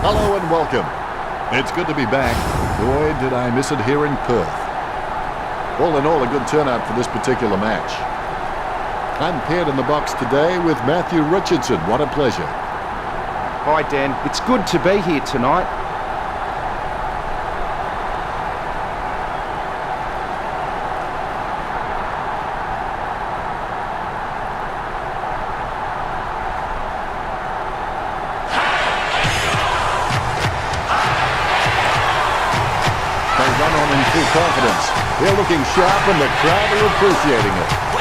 Hello and welcome. It's good to be back. Boy, did I miss it here in Perth. All in all, a good turnout for this particular match. I'm paired in the box today with Matthew Richardson. What a pleasure. Hi, Dan. It's good to be here tonight. Run on in full confidence. They're looking sharp and the crowd are appreciating it.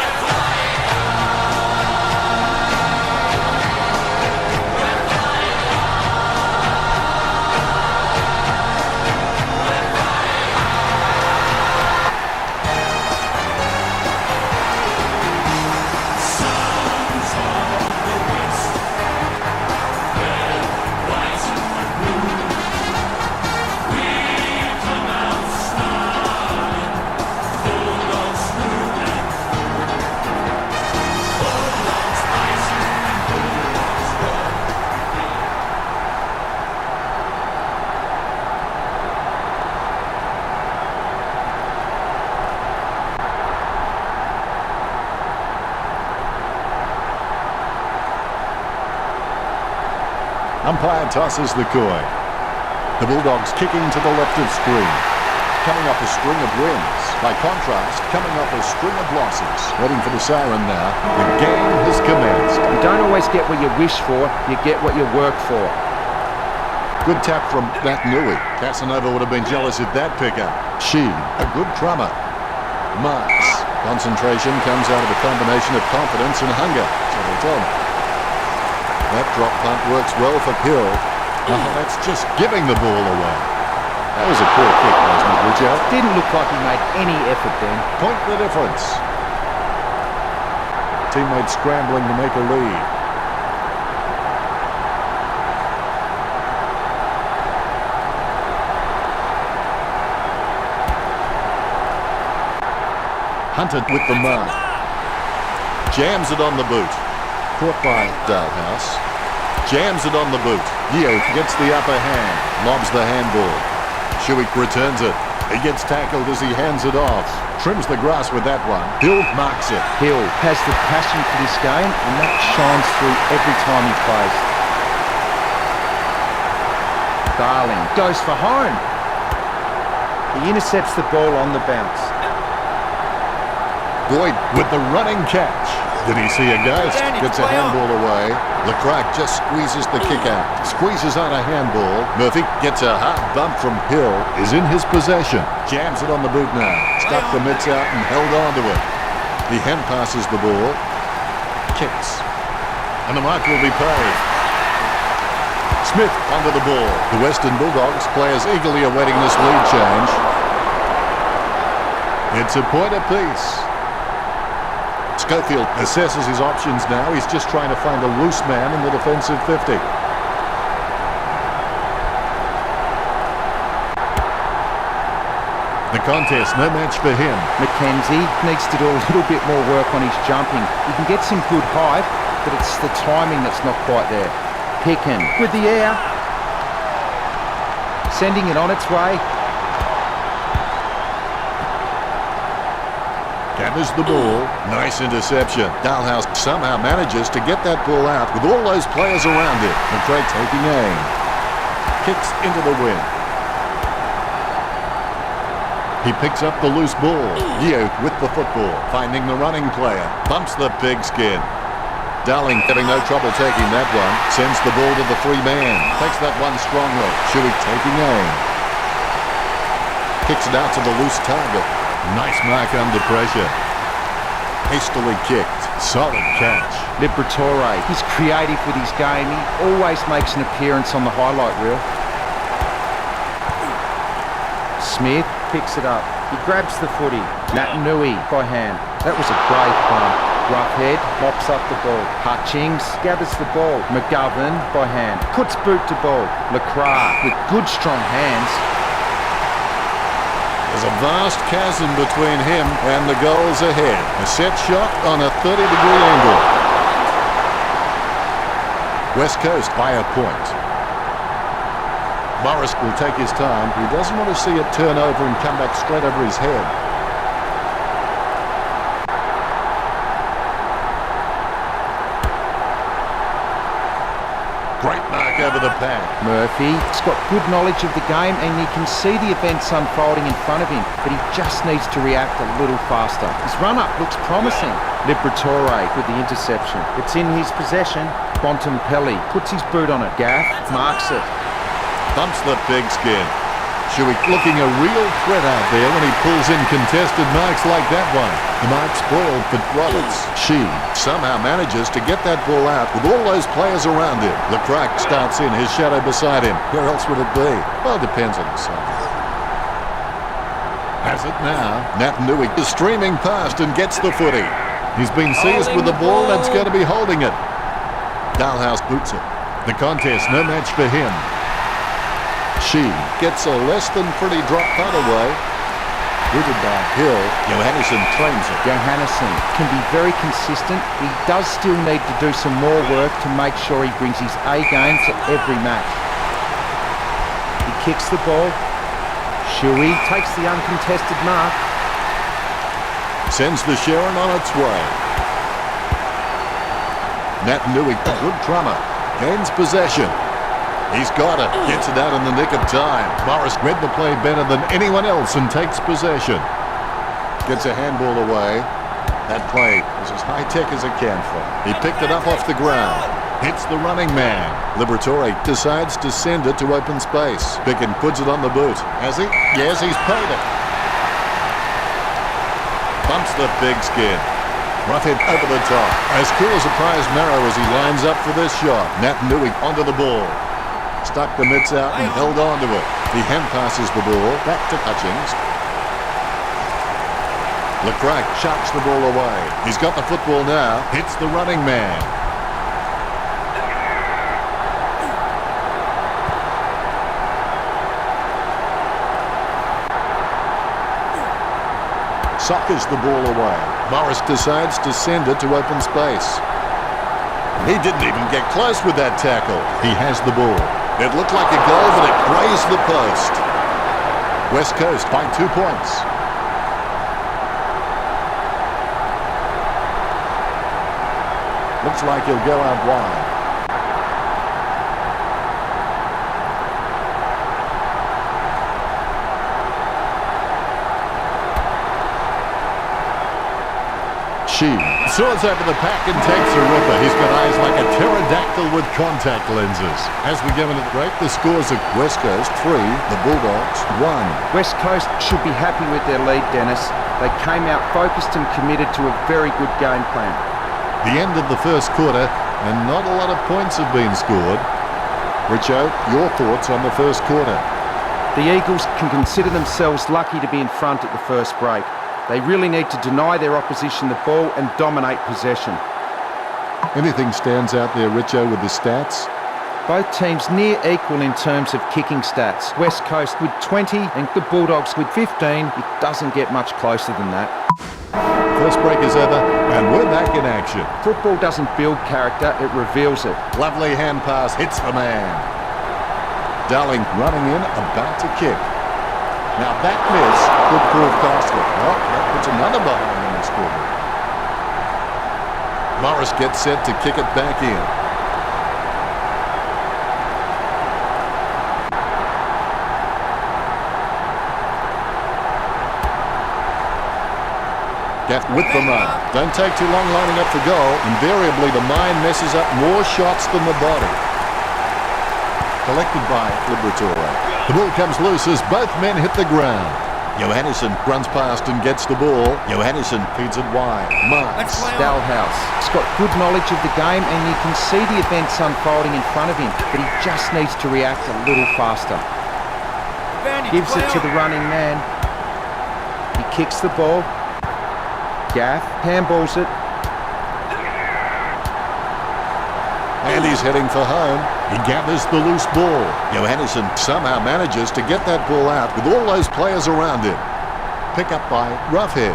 Umpire tosses the coin. The Bulldogs kicking to the left of screen. Coming off a string of wins. By contrast, coming off a string of losses. Waiting for the siren now. The game has commenced. You don't always get what you wish for, you get what you work for. Good tap from Manuka. Casanova would have been jealous at that pickup. She, a good drummer. Marks. Concentration comes out of a combination of confidence and hunger. So they tell me. That drop punt works well for Hill. Oh, that's just giving the ball away. That was a poor kick, wasn't it, Richard? Didn't look like he made any effort then. Point the difference. Teammates scrambling to make a lead. Hunter with the mark. Jams it on the boot. Caught by Dalhouse. Jams it on the boot. Yeo gets the upper hand. Lobs the handball. Shuick returns it. He gets tackled as he hands it off. Trims the grass with that one. Hill marks it. Hill has the passion for this game, and that shines through every time he plays. Darling goes for home. He intercepts the ball on the bounce. Boyd with the running catch. Did he see a ghost? Gets a handball away. Lecrac just squeezes the kick out. Squeezes on a handball. Murphy gets a hard bump from Hill. Is in his possession. Jams it on the boot now. Stuck the mitts out and held on to it. He hand passes the ball. Kicks. And the mark will be paid. Smith under the ball. The Western Bulldogs players eagerly awaiting this lead change. It's a point apiece. Schofield assesses his options now. He's just trying to find a loose man in the defensive 50. The contest, no match for him. McKenzie needs to do a little bit more work on his jumping. He can get some good height, but it's the timing that's not quite there. Pickin with the air. Sending it on its way. Gathers the ball. Nice interception. Dalhouse somehow manages to get that ball out with all those players around him. McRae taking aim. Kicks into the wind. He picks up the loose ball. Yeo with the football. Finding the running player. Bumps the pigskin. Darling having no trouble taking that one. Sends the ball to the free man. Takes that one strongly. Shuick taking aim. Kicks it out to the loose target. Nice mark under pressure. Hastily kicked. Solid catch. Liberatore, he's creative with his game. He always makes an appearance on the highlight reel. Smith picks it up. He grabs the footy. Manuka by hand. That was a great bump. Roughhead mops up the ball. Hutchings gathers the ball. McGovern by hand. Puts boot to ball. Lecrac with good strong hands. There's a vast chasm between him and the goals ahead. A set shot on a 30-degree angle. West Coast by a point. Morris will take his time. He doesn't want to see it turn over and come back straight over his head. Great mark over the pack. Murphy's got good knowledge of the game and you can see the events unfolding in front of him, but he just needs to react a little faster. His run-up looks promising. Liberatore with the interception. It's in his possession. Bontempelli puts his boot on it. Gaff marks it. Bumps the pigskin. Shuey looking a real threat out there when he pulls in contested marks like that one. The mark spoiled for Roberts. She somehow manages to get that ball out with all those players around him. Lecrac starts in, his shadow beside him. Where else would it be? Well, it depends on the side. Has it now. Nui is streaming past and gets the footy. He's been seized with the ball, that's going to be holding it. Dalhouse boots it. The contest, no match for him. She gets a less than pretty drop punt away. Rooted by Hill. Johannesson claims it. Johannesson can be very consistent. He does still need to do some more work to make sure he brings his A game to every match. He kicks the ball. Shuey takes the uncontested mark. Sends the Sharon on its way. Nui, a good drummer. Gains possession. He's got it. Gets it out in the nick of time. Morris read the play better than anyone else and takes possession. Gets a handball away. That play is as high-tech as it can for him. He picked it up off the ground. Hits the running man. Liberatore decides to send it to open space. Bicken puts it on the boot. Has he? Yes, he's paid it. Bumps the pigskin. Rough hit over the top. As cool as a prize marrow as he lines up for this shot. Nui onto the ball. Stuck the mitts out and held on to it. He hand passes the ball back to Hutchings. Lecrac chucks the ball away. He's got the football now. Hits the running man. Sockers the ball away. Morris decides to send it to open space. He didn't even get close with that tackle. He has the ball. It looked like a goal, but it grazed the post. West Coast by 2 points. Looks like he'll go out wide. She soars over the pack and takes a ripper. He's got eyes like a pterodactyl with contact lenses. As we go into the break, the scores are West Coast 3, the Bulldogs 1. West Coast should be happy with their lead, Dennis. They came out focused and committed to a very good game plan. The end of the first quarter, and not a lot of points have been scored. Richo, your thoughts on the first quarter? The Eagles can consider themselves lucky to be in front at the first break. They really need to deny their opposition the ball and dominate possession. Anything stands out there, Richo, with the stats? Both teams near equal in terms of kicking stats. West Coast with 20 and the Bulldogs with 15. It doesn't get much closer than that. First break is over and we're back in action. Football doesn't build character, it reveals it. Lovely hand pass, hits the man. Darling running in, about to kick. Now that miss could prove costly. Well, that puts another behind on the scoreboard. Morris gets set to kick it back in. Gaff with the run. Don't take too long lining up for goal. Invariably, the mind messes up more shots than the body. Collected by Liberatore. The ball comes loose as both men hit the ground. Johannesson runs past and gets the ball. Johannesson feeds it wide. Marks. Dalhouse. He's got good knowledge of the game and you can see the events unfolding in front of him, but he just needs to react a little faster. Gives it to the running man. He kicks the ball. Gaff handballs it. And he's heading for home. He gathers the loose ball. Johannesson somehow manages to get that ball out with all those players around him. Pick up by Roughhead.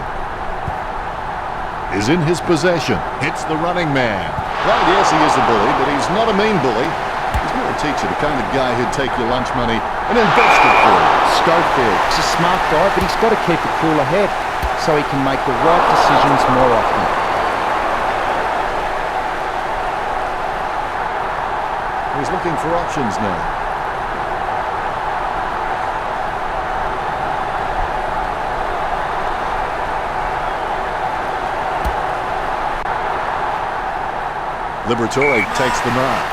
Is in his possession. Hits the running man. Well, yes, he is a bully, but he's not a mean bully. He's more a teacher, the kind of guy who'd take your lunch money and invested for him. Schofield, he's a smart guy, but he's got to keep a cooler head so he can make the right decisions more often. He's looking for options now. Liberatore takes the mark.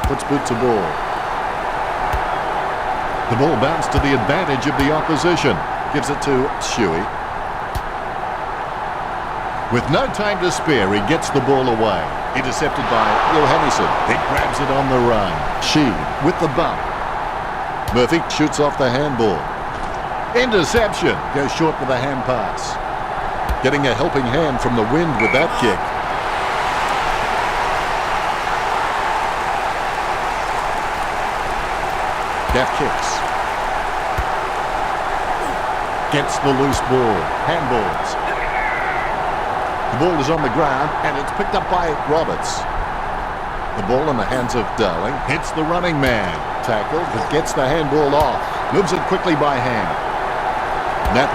Puts boot to ball. The ball bounced to the advantage of the opposition. Gives it to Shuey. With no time to spare, he gets the ball away. Intercepted by Johannesson. He grabs it on the run. Sheed with the bump. Murphy shoots off the handball. Interception. Goes short with a hand pass. Getting a helping hand from the wind with that kick. Gaff kicks. Gets the loose ball. Handballs. The ball is on the ground and it's picked up by Roberts. The ball in the hands of Darling. Hits the running man. Tackled, but gets the handball off. Moves it quickly by hand.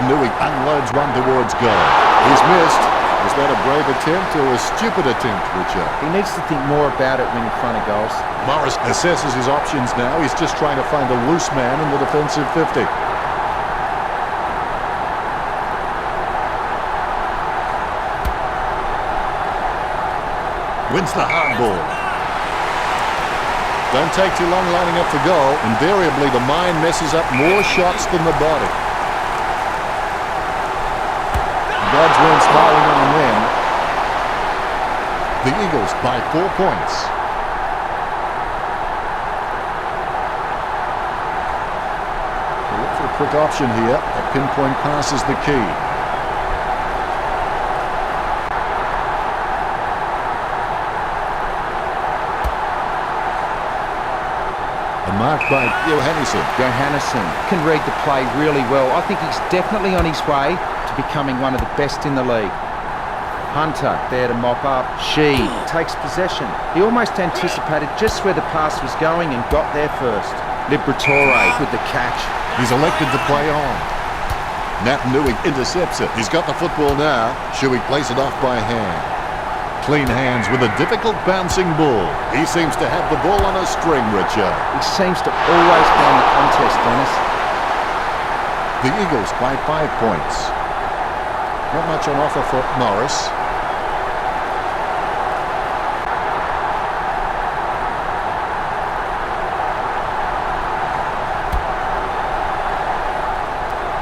Nui unloads one towards goal. He's missed. Was that a brave attempt or a stupid attempt, Richard? He needs to think more about it when in front of goals. Morris assesses his options now. He's just trying to find a loose man in the defensive 50. Wins the hardball. Don't take too long lining up for goal. Invariably, the mind messes up more shots than the body. God's weren't smiling on the men. The Eagles by 4 points. We'll look for a quick option here. A pinpoint pass is the key. A mark by Johannesson. Johannesson can read the play really well. I think he's definitely on his way to becoming one of the best in the league. Hunter there to mop up. Sheed takes possession. He almost anticipated just where the pass was going and got there first. Liberatore with the catch. He's elected to play on. Nui intercepts it. He's got the football now. Shuey plays it off by hand. Clean hands with a difficult bouncing ball. He seems to have the ball on a string, Richard. He seems to always be in the contest, Dennis. The Eagles by 5 points. Not much on offer for Morris.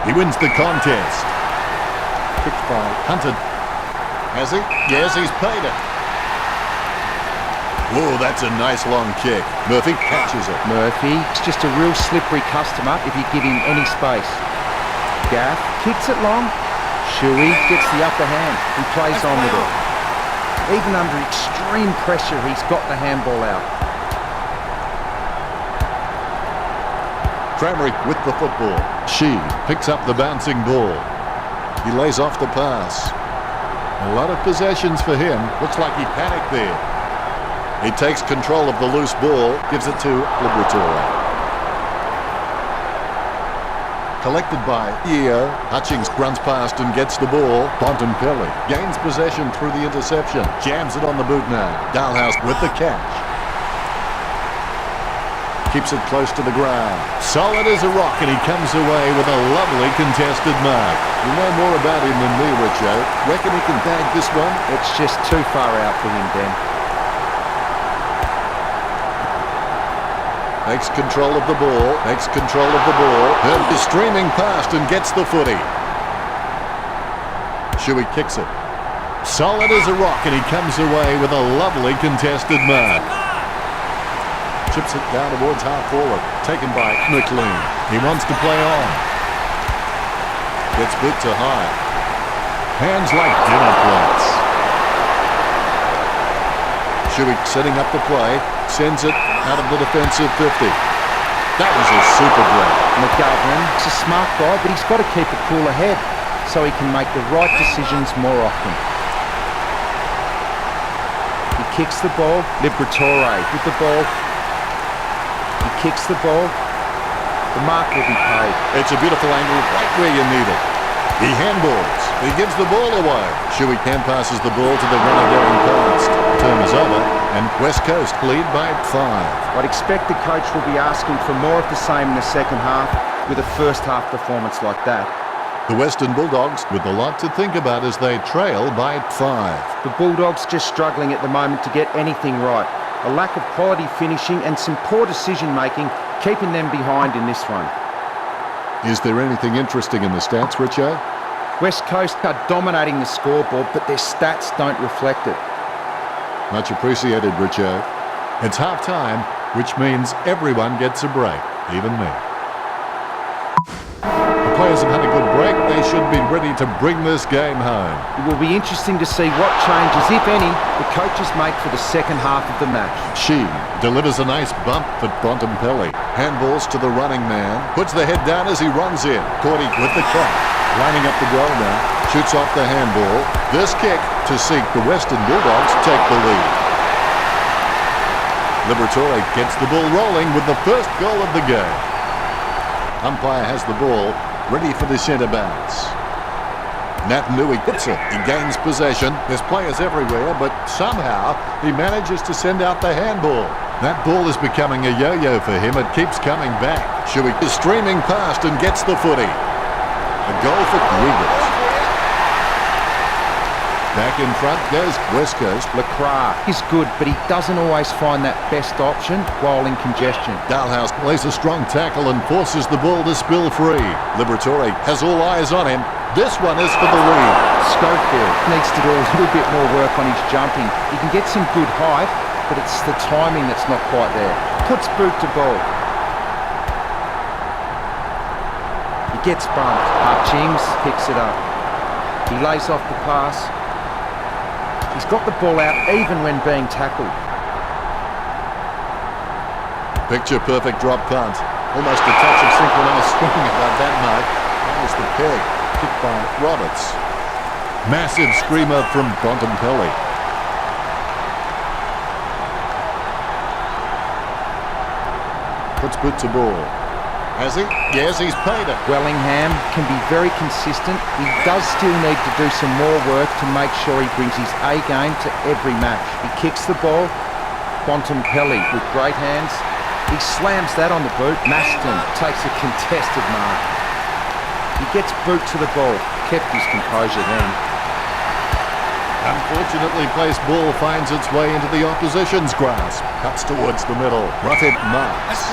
He wins the contest. Kicked by Hunter. Has he? Yes, he's paid it. Whoa, that's a nice long kick. Murphy catches it. Murphy is just a real slippery customer if you give him any space. Gaff kicks it long. Shuey gets the upper hand. He plays on with it. Even under extreme pressure, he's got the handball out. Cramerick with the football. She picks up the bouncing ball. He lays off the pass. A lot of possessions for him. Looks like he panicked there. He takes control of the loose ball, gives it to Liberatore. Collected by Eo. Hutchings runs past and gets the ball. Bontempelli gains possession through the interception. Jams it on the boot now. Dalhouse with the catch. Keeps it close to the ground. Solid as a rock, and he comes away with a lovely contested mark. You know more about him than me, Richo. Reckon he can bag this one? It's just too far out for him, Ben. Makes control of the ball. Makes control of the ball. And is streaming past and gets the footy. Shuey kicks it. Solid as a rock, and he comes away with a lovely contested mark. Chips it down towards half forward. Taken by McLean. He wants to play on. Gets bit to high. Hands like dinner plates. Shuey setting up the play. Sends it out of the defensive 50. That was a super grab. McGovern is a smart guy, but he's got to keep a cooler head so he can make the right decisions more often. He kicks the ball. Liberatore with the ball. kicks the ball. The mark will be paid. It's a beautiful angle right where you need it. He handballs. He gives the ball away. Shuey Cam passes the ball to the runner going past. Term is over, and West Coast lead by 5. I'd expect the coach will be asking for more of the same in the second half with a first half performance like that. The Western Bulldogs with a lot to think about as they trail by 5. The Bulldogs just struggling at the moment to get anything right. A lack of quality finishing and some poor decision making keeping them behind in this one. Is there anything interesting in the stats, Richo? West Coast are dominating the scoreboard, but their stats don't reflect it. Much appreciated, Richo. It's half-time, which means everyone gets a break, even me. The players have had a good break. They should be ready to bring this game home. It will be interesting to see what changes, if any, the coaches make for the second half of the match. She delivers a nice bump for Bontempelli. Handballs to the running man. Puts the head down as he runs in. Cordy with the crack. Lining up the goal now. Shoots off the handball. This kick to see the Western Bulldogs take the lead. Liberatore gets the ball rolling with the first goal of the game. Umpire has the ball ready for the centre bounce. Nui hits it. He gains possession. There's players everywhere, but somehow he manages to send out the handball. That ball is becoming a yo-yo for him. It keeps coming back. Shuey is streaming past and gets the footy. A goal for Eagles. Back in front goes West Coast. Liberatore is good, but he doesn't always find that best option while in congestion. Dalhouse plays a strong tackle and forces the ball to spill free. Liberatore has all eyes on him. This one is for the lead. Schofield needs to do a little bit more work on his jumping. He can get some good height, but it's the timing that's not quite there. Puts boot to ball. He gets bumped. Hutchings picks it up. He lays off the pass. He's got the ball out even when being tackled. Picture perfect drop punt. Almost a touch of synchronised swinging about that mark. That was the peg. Kicked by Roberts. Massive screamer from Bontempelli. Puts boot to ball. Has he? Yes, he's paid it. Wellingham can be very consistent. He does still need to do some more work to make sure he brings his A game to every match. He kicks the ball. Bontempelli with great hands. He slams that on the boot. Maston takes a contested mark. He gets boot to the ball. Kept his composure then. Unfortunately, placed ball finds its way into the opposition's grasp. Cuts towards the middle. Rough-head marks.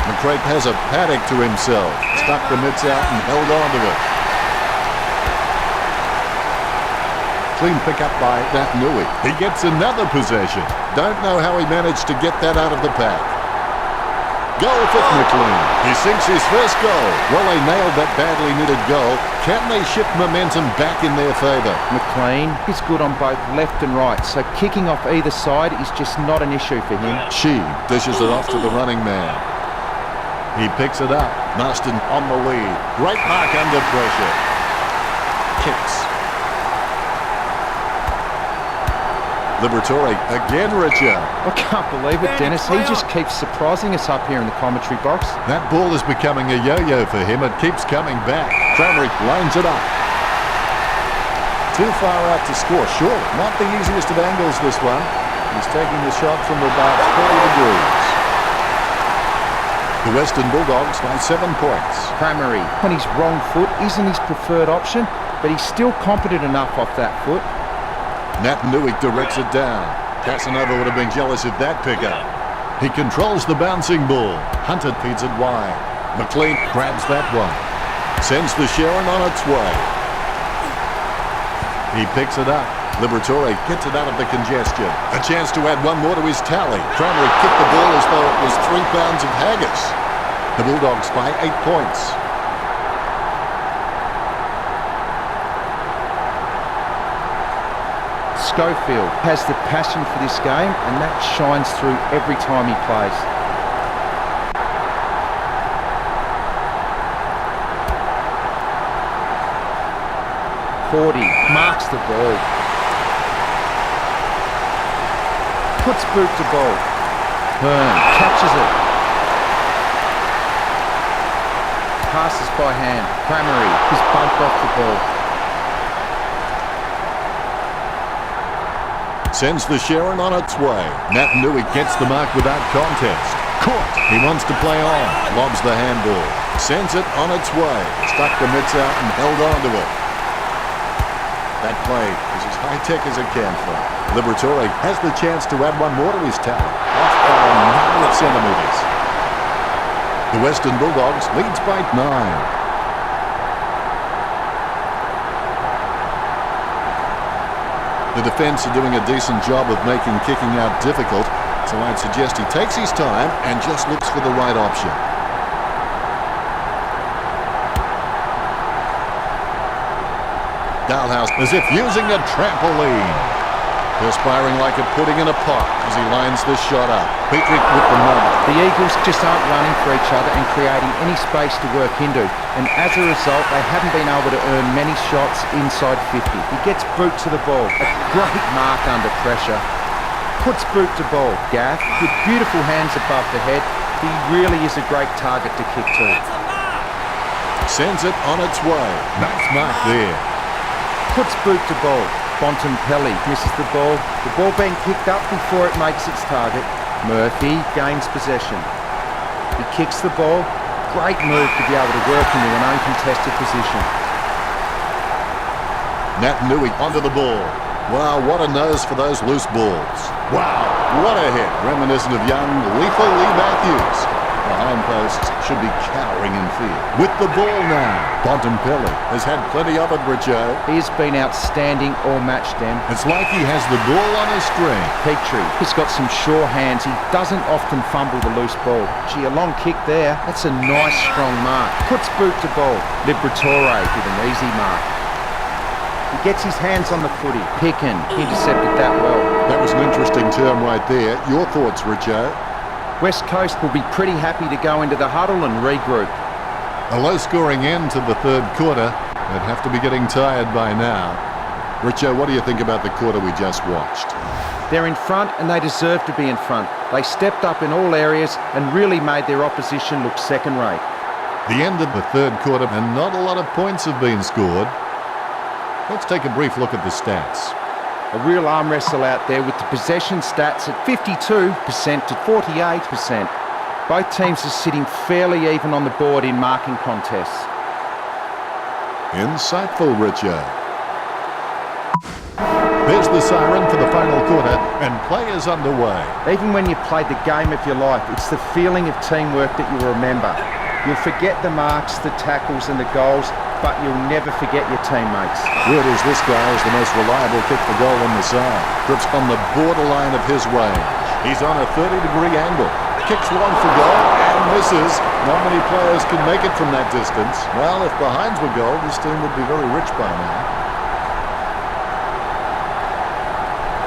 McCrae has a paddock to himself. Stuck the mitts out and held on to it. Clean pick up by Nui. He gets another possession. Don't know how he managed to get that out of the pack. Goal for McLean. He sinks his first goal. Well, they nailed that badly needed goal. Can they shift momentum back in their favour? McLean is good on both left and right, so kicking off either side is just not an issue for him. She dishes it off to the running man. He picks it up. Marston on the lead. Great mark under pressure. Kicks. Liberatore again, Richard. I can't believe it, Dennis. He just keeps surprising us up here in the commentary box. That ball is becoming a yo-yo for him. It keeps coming back. Tramerick lines it up. Too far out to score. Sure, not the easiest of angles, this one. He's taking the shot from about 40 degrees. The Western Bulldogs by 7 points. Cramery on his wrong foot isn't his preferred option, but he's still competent enough off that foot. Nui directs it down. Casanova would have been jealous of that pickup. He controls the bouncing ball. Hunter feeds it wide. McLean grabs that one. Sends the Sharon on its way. He picks it up. Liberatore gets it out of the congestion. A chance to add one more to his tally. Cramery kicked the ball as though it was 3 pounds of haggis. The Bulldogs by 8 points. Schofield has the passion for this game, and that shines through every time he plays. Cordy marks the ball. Puts boot to ball. Hearn catches it. Passes by hand. Crammery is bumped off the ball. Sends the Sharon on its way. Naitanui gets the mark without contest. Caught. He wants to play on. Lobs the handball. Sends it on its way. Stuck the mitts out and held on to it. That play is as high-tech as it can for him. Liberatore has the chance to add one more to his talent. Off by a number of centimetres. The Western Bulldogs leads by 9. The defence are doing a decent job of making kicking out difficult, so I'd suggest he takes his time and just looks for the right option. Dalhouse as if using a trampoline. Perspiring like a pudding in a pot as he lines this shot up. Petrie with the mark. The Eagles just aren't running for each other and creating any space to work into, and as a result they haven't been able to earn many shots inside 50. He gets boot to the ball. A great mark under pressure. Puts boot to ball. Gaff with beautiful hands above the head. He really is a great target to kick to. Sends it on its way. Nice mark there. Puts boot to ball. Bontempelli misses the ball being picked up before it makes its target. Murphy gains possession. He kicks the ball. Great move to be able to work into an uncontested position. Naitanui onto the ball. Wow, what a nose for those loose balls. Wow, what a hit. Reminiscent of young, lethal Lee Matthews. The hindposts should be cowering in fear. With the ball now, Bontempelli has had plenty of it, Richo. He has been outstanding all match, Dan. It's like he has the ball on his string. Petrie, he's got some sure hands. He doesn't often fumble the loose ball. Gee, a long kick there. That's a nice, strong mark. Puts boot to ball. Liberatore with an easy mark. He gets his hands on the footy. Picken intercepted that well. That was an interesting term right there. Your thoughts, Richo? West Coast will be pretty happy to go into the huddle and regroup. A low-scoring end to the third quarter. They'd have to be getting tired by now. Richo, what do you think about the quarter we just watched? They're in front and they deserve to be in front. They stepped up in all areas and really made their opposition look second-rate. The end of the third quarter and not a lot of points have been scored. Let's take a brief look at the stats. A real arm wrestle out there with the possession stats at 52% to 48%. Both teams are sitting fairly even on the board in marking contests. Insightful, Richo. There's the siren for the final quarter and play is underway. Even when you've played the game of your life, it's the feeling of teamwork that you'll remember. You'll forget the marks, the tackles and the goals, but you'll never forget your teammates. Word is this guy is the most reliable kick for goal on the side. Grips on the borderline of his range. He's on a 30-degree angle. Kicks long for goal and misses. Not many players can make it from that distance. Well, if the Hinds were goal, this team would be very rich by now.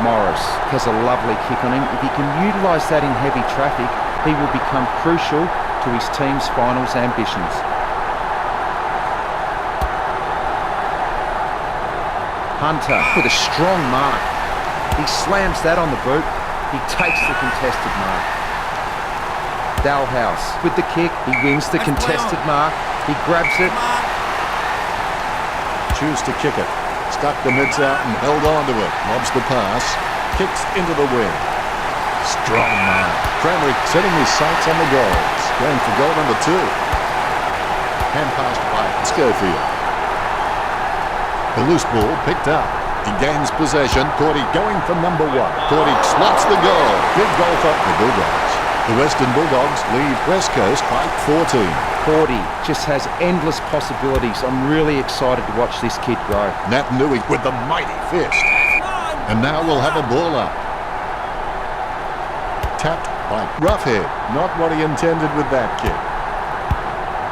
Morris has a lovely kick on him. If he can utilise that in heavy traffic, he will become crucial to his team's finals ambitions. Hunter with a strong mark. He slams that on the boot. He takes the contested mark. Dalhouse with the kick. He wins the contested mark. He grabs it. Choose to kick it. Stuck the mids out and held on to it. Lobs the pass. Kicks into the wind. Strong mark. Cranley setting his sights on the goals. Going for goal number 2. Hand passed by Schofield. The loose ball picked up. He gains possession. Cordy going for number 1. Cordy slots the goal. Big goal for the Bulldogs. The Western Bulldogs lead West Coast by 14. Cordy just has endless possibilities. I'm really excited to watch this kid grow. Naitanui with the mighty fist. And now we'll have a ball up. Tapped by Roughhead. Not what he intended with that kick.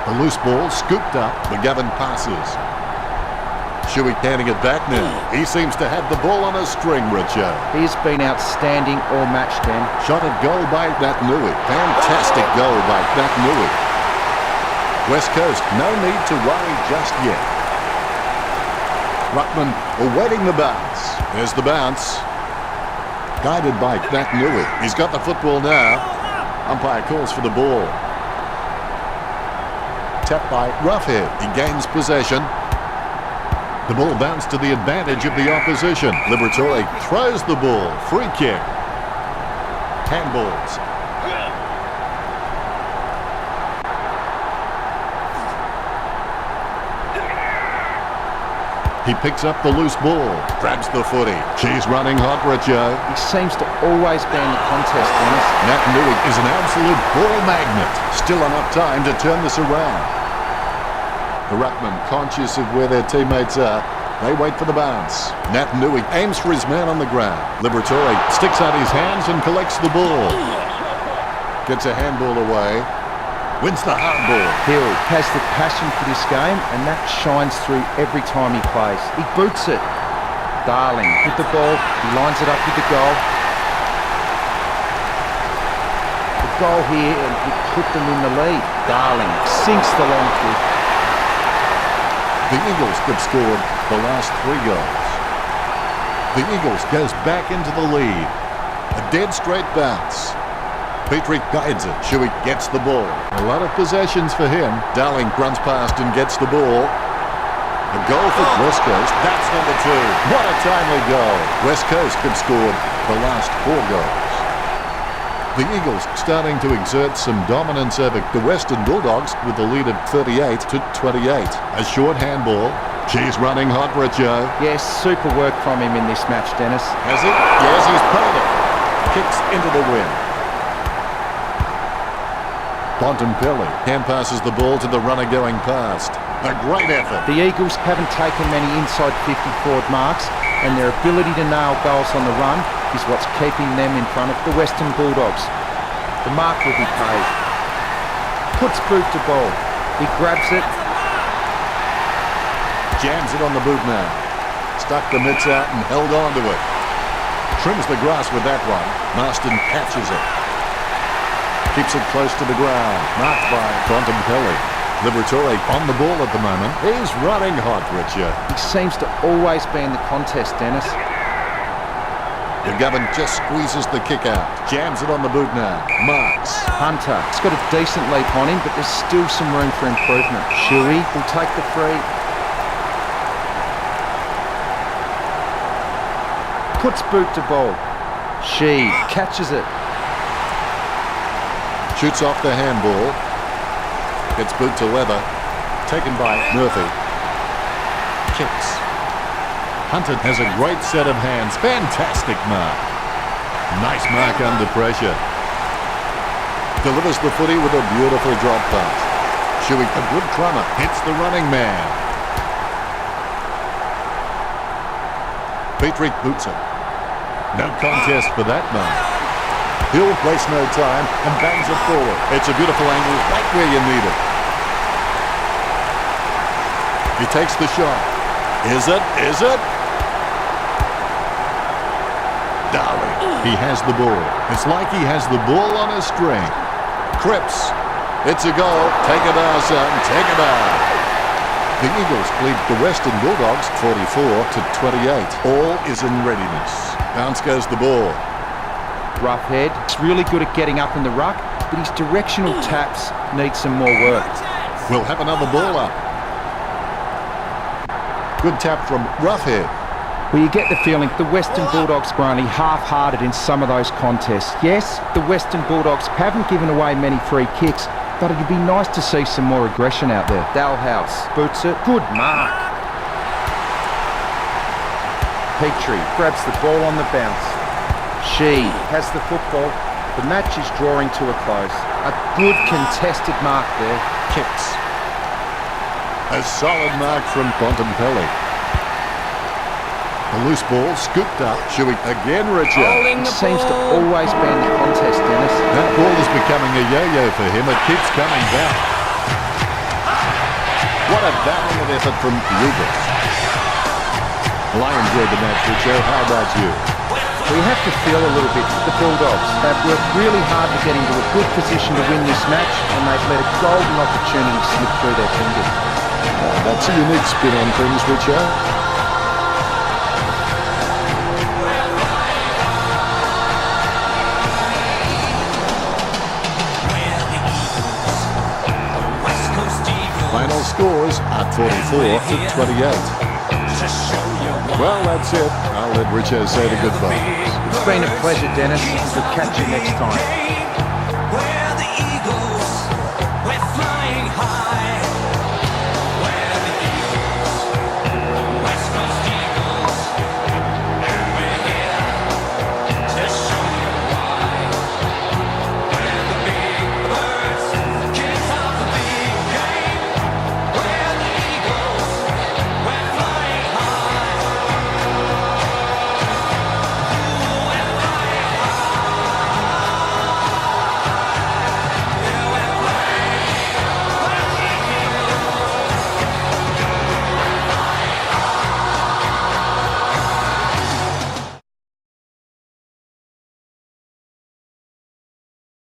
The loose ball scooped up. McGovern passes. Shuey handing it back now. He seems to have the ball on a string, Richo. He's been outstanding all match, Dan. Shot at goal by Naitanui. Fantastic goal by Naitanui. West Coast, no need to worry just yet. Ruckman awaiting the bounce. There's the bounce. Guided by Naitanui. He's got the football now. Umpire calls for the ball. Tapped by Roughhead. He gains possession. The ball bounced to the advantage of the opposition. Liberatore throws the ball. Free kick. Handballs. He picks up the loose ball, grabs the footy. She's running hot, Richo. He seems to always be in the contest, Dennis. Manuka is an absolute ball magnet. Still enough time to turn this around. The ruckman, conscious of where their teammates are, they wait for the bounce. Manuka aims for his man on the ground. Liberatore sticks out his hands and collects the ball. Gets a handball away. Wins the hardball. Hill has the passion for this game, and that shines through every time he plays. He boots it. Darling with the ball. He lines it up with the goal. The goal here, and he put them in the lead. Darling sinks the long kick. The Eagles have scored the last 3 goals. The Eagles goes back into the lead. A dead straight bounce. Petrie guides it. Shuey gets the ball. A lot of possessions for him. Darling runs past and gets the ball. A goal for West Coast. That's number 2. What a timely goal. West Coast have scored the last 4 goals. The Eagles starting to exert some dominance over the Western Bulldogs with a lead of 38-28. A short handball. She's running hot, Richo. Yes, super work from him in this match, Dennis. Has he? Yes, he's played it. Kicks into the wind. Bontempelli hand passes the ball to the runner going past. A great effort. The Eagles haven't taken many inside 50 forward marks, and their ability to nail goals on the run is what's keeping them in front of the Western Bulldogs. The mark will be paid. Puts boot to ball. He grabs it. Jams it on the boot now. Stuck the mitts out and held on to it. Trims the grass with that one. Marston catches it. Keeps it close to the ground. Marked by Bontempelli. Liberatore on the ball at the moment. He's running hot, Richard. He seems to always be in the contest, Dennis. McGovern just squeezes the kick out. Jams it on the boot now. Marks. Hunter. He's got a decent leap on him, but there's still some room for improvement. Shuey will take the free. Puts boot to ball. She catches it. Shoots off the handball. Gets boot to leather. Taken by Murphy. Kicks. Hunter has a great set of hands. Fantastic mark. Nice mark under pressure. Delivers the footy with a beautiful drop pass. Shuey, a good crummer. Hits the running man. Petrie boots it. No contest for that mark. He'll waste no time and bangs it forward. It's a beautiful angle right where you need it. He takes the shot. Is it? Is it? Darling. He has the ball. It's like he has the ball on a string. Cripps. It's a goal. Take it out, son. Take it out. The Eagles lead the Western Bulldogs 44-28. All is in readiness. Bounce goes the ball. Roughhead. He's really good at getting up in the ruck, but his directional taps need some more work. We'll have another ball up. Good tap from Roughhead. Well, you get the feeling the Western Bulldogs were only half-hearted in some of those contests. Yes, the Western Bulldogs haven't given away many free kicks, but it'd be nice to see some more aggression out there. Dalhouse boots it. Good mark. Petrie grabs the ball on the bounce. She has the football. The match is drawing to a close. A good contested mark there. Kicks. A solid mark from Bontempelli. A loose ball scooped up. Shuey again, Richard. He seems to always be in the contest, Dennis. That ball is becoming a yo-yo for him. It keeps coming back. What a valiant effort from the Eagles. Well, I enjoyed the match, Richard. How about you? We have to feel a little bit for the Bulldogs. They've worked really hard to get into a good position to win this match, and they've let a golden opportunity slip through their fingers. That's a unique spin on things, Richard. scores at 44-28. Well, that's it. I'll let Richo say the goodbye. It's been a pleasure, Dennis. We'll catch you next time.